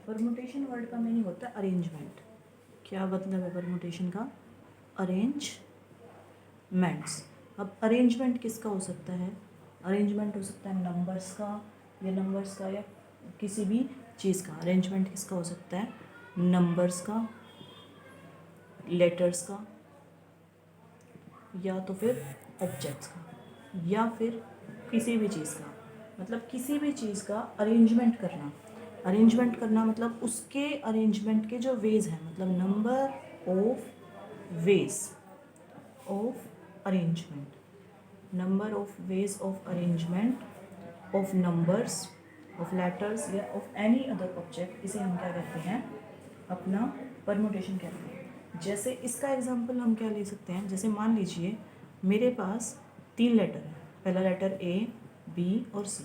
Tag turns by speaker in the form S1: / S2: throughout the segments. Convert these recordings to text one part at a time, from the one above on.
S1: Permutation word का meaning होता है अरेंजमेंट। क्या मतलब है परमुटेशन का? अरेंजमेंट्स। अब अरेंजमेंट किसका हो सकता है? अरेंजमेंट हो सकता है नंबर्स का, या किसी भी चीज़ का। अरेंजमेंट किसका हो सकता है? नंबर्स का, लेटर्स का, या तो फिर ऑब्जेक्ट्स का, या फिर किसी भी चीज़ का। मतलब किसी भी चीज़ का अरेंजमेंट करना। अरेंजमेंट करना मतलब उसके अरेंजमेंट के जो वेज हैं, मतलब number of ways of arrangement, number of ways of arrangement of numbers, of letters, या ऑफ एनी अदर ऑब्जेक्ट, इसे हम क्या कहते हैं? अपना परमुटेशन कहते हैं। जैसे इसका एग्जांपल हम क्या ले सकते हैं? जैसे मान लीजिए मेरे पास 3 लेटर हैं, पहला लेटर ए, बी और सी।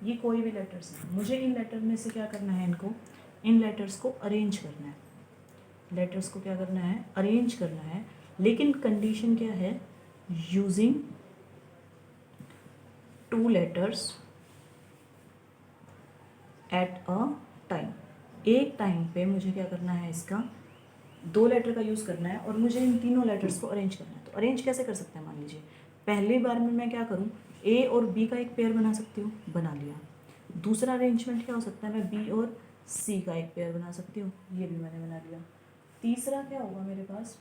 S1: ये कोई भी लेटर्स हैं, मुझे इन लेटर में से क्या करना है? इन लेटर्स को अरेंज करना है। लेटर्स को क्या करना है? अरेंज करना है। लेकिन कंडीशन क्या है? Using 2 letters at a time. एक टाइम पे मुझे क्या करना है? इसका 2 लेटर का यूज़ करना है और मुझे इन तीनों लेटर्स को अरेंज करना है। तो अरेंज कैसे कर सकते हैं? मान लीजिए पहली बार में मैं क्या करूँ? ए और बी का एक पेयर बना सकती हूँ, बना लिया। दूसरा अरेंजमेंट क्या हो सकता है? मैं बी और सी का एक पेयर बना सकती हूँ, ये भी मैंने बना लिया। तीसरा क्या होगा मेरे पास?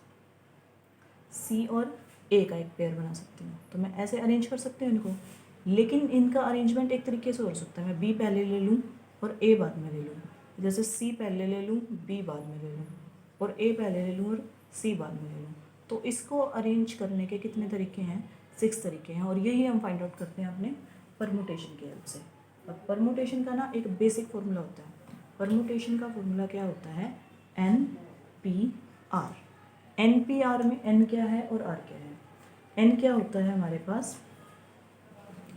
S1: सी और ए का एक पेयर बना सकती हूँ। तो मैं ऐसे अरेंज कर सकती हूँ इनको। लेकिन इनका अरेंजमेंट एक तरीके से हो सकता है, मैं बी पहले ले लूँ और ए बाद में ले लूँ। जैसे सी पहले ले लूँ, बी बाद में ले लूँ, और ए पहले ले लूँ और सी बाद में ले लूँ। तो इसको अरेंज करने के कितने तरीके हैं? 6 तरीके हैं, और यही हम फाइंड आउट करते हैं अपने परमुटेशन की हेल्प से। अब परमुटेशन का ना एक बेसिक फॉर्मूला होता है। परमुटेशन का फॉर्मूला क्या होता है? NPR। NPR में N क्या है और R क्या है? N क्या होता है हमारे पास?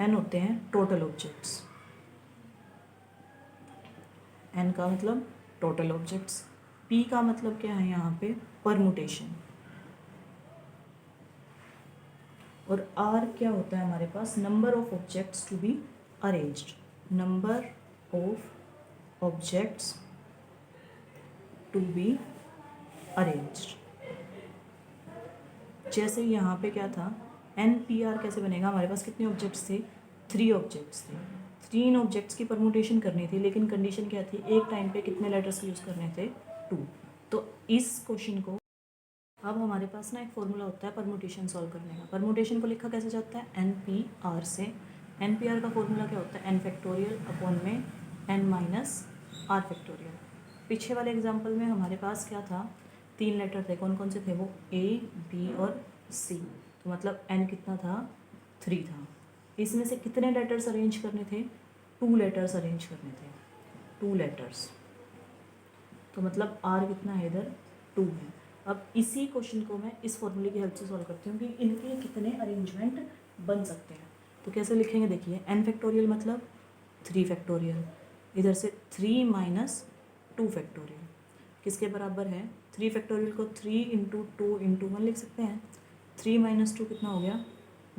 S1: N होते हैं टोटल ऑब्जेक्ट्स। N का मतलब टोटल ऑब्जेक्ट्स। P का मतलब क्या है यहाँ पे? परमुटेशन। और R क्या होता है हमारे पास? Number of objects to be arranged. Number of objects to be arranged. जैसे यहाँ पे क्या था? NPR कैसे बनेगा? हमारे पास कितने ऑब्जेक्ट्स थे? 3 ऑब्जेक्ट्स थे। 3 ऑब्जेक्ट्स की परमुटेशन करनी थी, लेकिन कंडीशन क्या थी? एक टाइम पे कितने लेटर्स यूज़ करने थे? 2। तो इस क्वेश्चन को अब हमारे पास ना एक फॉर्मूला होता है परमुटेशन सॉल्व करने का। परमुटेशन को लिखा कैसे जाता है? NPR से। NPR का फॉर्मूला क्या होता है? N फैक्टोरियल अपॉन में N माइनस R फैक्टोरियल। पीछे वाले एग्जाम्पल में हमारे पास क्या था? 3 लेटर थे। कौन कौन से थे वो? A, B और C। तो मतलब N कितना था? 3 था। इसमें से कितने लेटर्स अरेंज करने थे? 2 लेटर्स अरेंज करने थे। 2 लेटर्स। तो मतलब R कितना है इधर? 2 है। अब इसी क्वेश्चन को मैं इस फॉर्मूले की हेल्प से सॉल्व करती हूँ कि इनके कितने अरेंजमेंट बन सकते हैं। तो कैसे लिखेंगे? देखिए N फैक्टोरियल मतलब 3 फैक्टोरियल, इधर से 3 माइनस 2 फैक्टोरियल किसके बराबर है? 3 फैक्टोरियल को 3 इंटू 2 इंटू 1 लिख सकते हैं। 3 माइनस 2 कितना हो गया?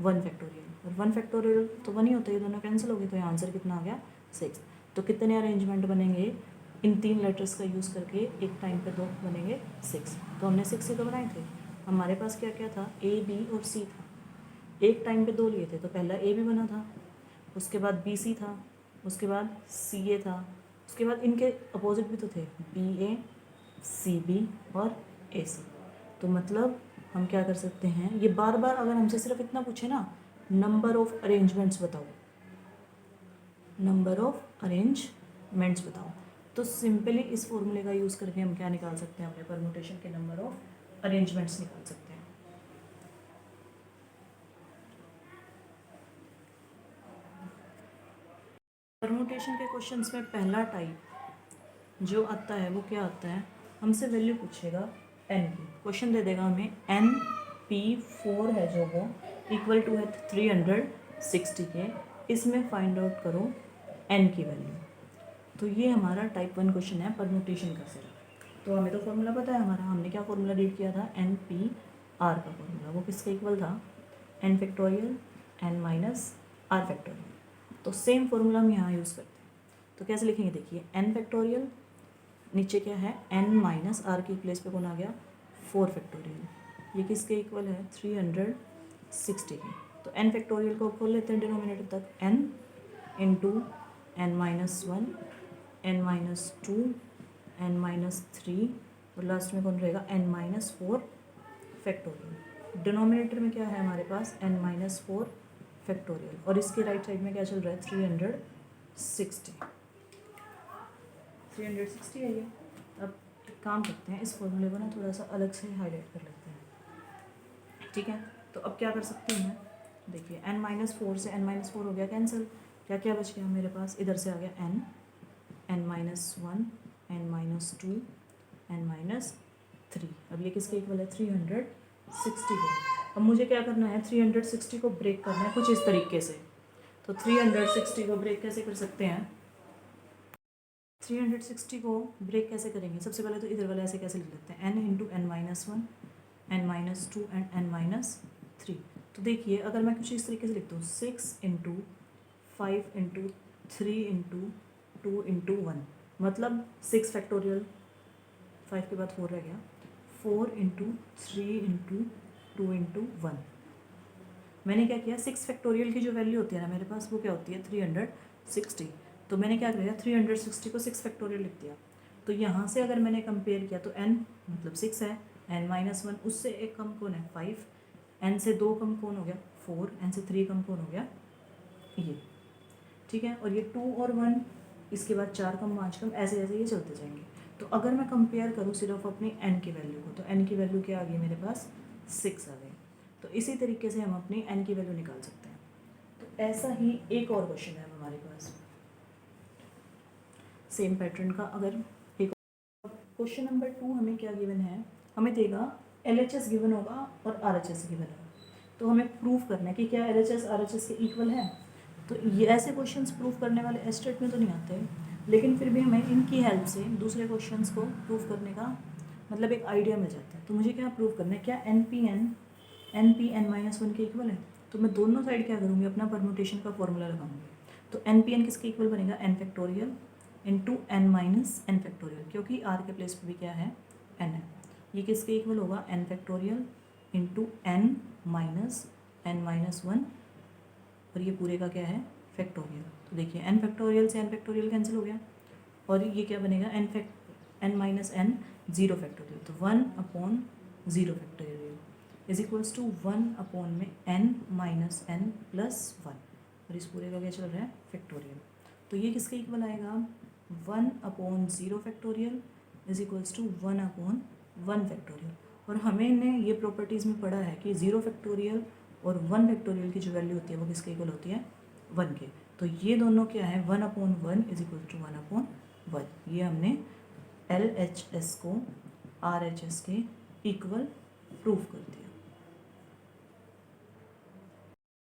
S1: 1 फैक्टोरियल। और 1 फैक्टोरियल तो 1 ही होता है, ये दोनों कैंसिल हो गए, तो यहाँ आंसर कितना आ गया? 6। तो कितने अरेंजमेंट बनेंगे इन 3 लेटर्स का यूज़ करके? एक टाइम पे 2 बनेंगे 6। तो हमने 6 ही तो बनाए थे। हमारे पास क्या क्या था? A, B और C था। एक टाइम पे 2 लिए थे, तो पहला A भी बना था, उसके बाद BC था, उसके बाद CA था, उसके बाद इनके अपोजिट भी तो थे, BA, CB और AC। तो मतलब हम क्या कर सकते हैं? ये बार बार अगर हमसे सिर्फ इतना पूछे ना, नंबर ऑफ अरेंजमेंट्स बताओ, नंबर ऑफ अरेंजमेंट्स बताओ, तो सिंपली इस फॉर्मूले का यूज़ करके हम क्या निकाल सकते हैं? अपने परमुटेशन के नंबर ऑफ अरेंजमेंट्स निकाल सकते हैं। परमुटेशन के क्वेश्चंस में पहला टाइप जो आता है वो क्या आता है? हमसे वैल्यू पूछेगा n की। क्वेश्चन दे देगा हमें NP4 है जो वो इक्वल टू है 360 के, इसमें फाइंड आउट करो n की वैल्यू। तो ये हमारा टाइप 1 क्वेश्चन है परमुटेशन का सिर्फ। तो हमें तो फॉर्मूला पता है हमारा, हमने क्या फॉर्मूला रीड किया था? NPR का फॉर्मूला। वो किसका इक्वल था? N factorial N minus R factorial. तो सेम फॉर्मूला हम यहाँ यूज़ करते हैं। तो कैसे लिखेंगे? देखिए N फैक्टोरियल नीचे क्या है n माइनस आर की प्लेस पे कौन आ गया 4 फैक्टोरियल। ये किसके इक्वल है 360 की। तो n फैक्टोरियल को खोल लेते हैं डिनोमिनेटर तक, n into n minus 1 n minus 2 n minus 3 और लास्ट में कौन रहेगा n माइनस 4 फैक्टोरियल। डिनोमिनेटर में क्या है हमारे पास n माइनस 4 फैक्टोरियल और इसके राइट साइड में क्या चल रहा है 360 है ये। अब एक काम करते हैं, इस फॉर्मूले को ना थोड़ा सा अलग से हाईलाइट कर लेते हैं, ठीक है। तो अब क्या कर सकती हूँ मैं, देखिए n माइनस 4 से n माइनस 4 हो गया कैंसिल, क्या क्या बच गया मेरे पास, इधर से आ गया n minus 1 n minus 2 n minus 3। अब ये किसके इक्वल है 360 के। अब मुझे क्या करना है 360 को ब्रेक करना है कुछ इस तरीके से। तो 360 को ब्रेक कैसे कर सकते हैं, 360 को ब्रेक कैसे करेंगे, सबसे पहले तो इधर वाला ऐसे कैसे लिख लेते हैं n into n minus 1 n minus 2 and n minus 3। तो देखिए अगर मैं कुछ इस तरीके से लिखता हूँ 6 इंटू 5 इंटू 3 इंटू 2 इंटू 1, मतलब 6 फैक्टोरियल, 5 के बाद 4 रह गया, 4 इंटू 3 इंटू 2 इंटू 1। मैंने क्या किया 6 फैक्टोरियल की जो वैल्यू होती है ना मेरे पास वो क्या होती है 360। तो मैंने क्या किया 360 को 6 फैक्टोरियल लिख दिया। तो यहाँ से अगर मैंने कंपेयर किया तो n मतलब 6 है, n माइनस 1 उससे एक कम कौन है 5, n से 2 कम कौन हो गया 4, n से 3 कम कौन हो गया ये, ठीक है। और ये 2 और 1, इसके बाद 4 कम 5 कम, ऐसे ऐसे ये चलते जाएंगे। तो अगर मैं कंपेयर करूँ सिर्फ अपनी n की वैल्यू को, तो n की वैल्यू क्या आ गई मेरे पास 6 आ गई। तो इसी तरीके से हम अपनी n की वैल्यू निकाल सकते हैं। तो ऐसा ही एक और क्वेश्चन है हमारे पास सेम पैटर्न का। अगर एक क्वेश्चन नंबर 2 हमें क्या गिवन है, हमें देगा LHS गिवन होगा और RHS गिवन होगा। तो हमें प्रूफ करना है कि क्या LHS RHS के इक्वल है। तो ये ऐसे क्वेश्चंस प्रूफ करने वाले एस्टेट में तो नहीं आते, लेकिन फिर भी हमें इनकी हेल्प से दूसरे क्वेश्चंस को प्रूफ करने का मतलब एक आइडिया मिल जाता है। तो मुझे क्या प्रूफ करना है, क्या एन पी एन माइनस 1 के इक्वल है। तो मैं दोनों साइड क्या करूँगी अपना परमुटेशन का फॉर्मूला लगाऊंगी। तो एन पी एन किसके इक्वल बनेगा n factorial into n minus n factorial, क्योंकि r के प्लेस पे भी क्या है n है। ये किसके इक्वल होगा n factorial into n minus n-1 और ये पूरे का क्या है फैक्टोरियल। तो देखिए n फैक्टोरियल से n फैक्टोरियल कैंसिल हो गया और ये क्या बनेगा n माइनस n 0 फैक्टोरियल। तो 1/0 फैक्टोरियल इज इक्वल्स टू 1 में n माइनस n प्लस 1 और इस पूरे का क्या चल रहा है फैक्टोरियल। तो ये किसके इक्वल आएगा 1/0 factorial is equals to 1/1 factorial. और हमें ने ये प्रॉपर्टीज़ में पढ़ा है कि 0 फैक्टोरियल और 1 फैक्टोरियल की जो वैल्यू होती है वो किसके इक्वल होती है 1 के। तो ये दोनों क्या है 1/1 इज इक्वल टू 1/1। ये हमने LHS को RHS के इक्वल प्रूफ कर दिया।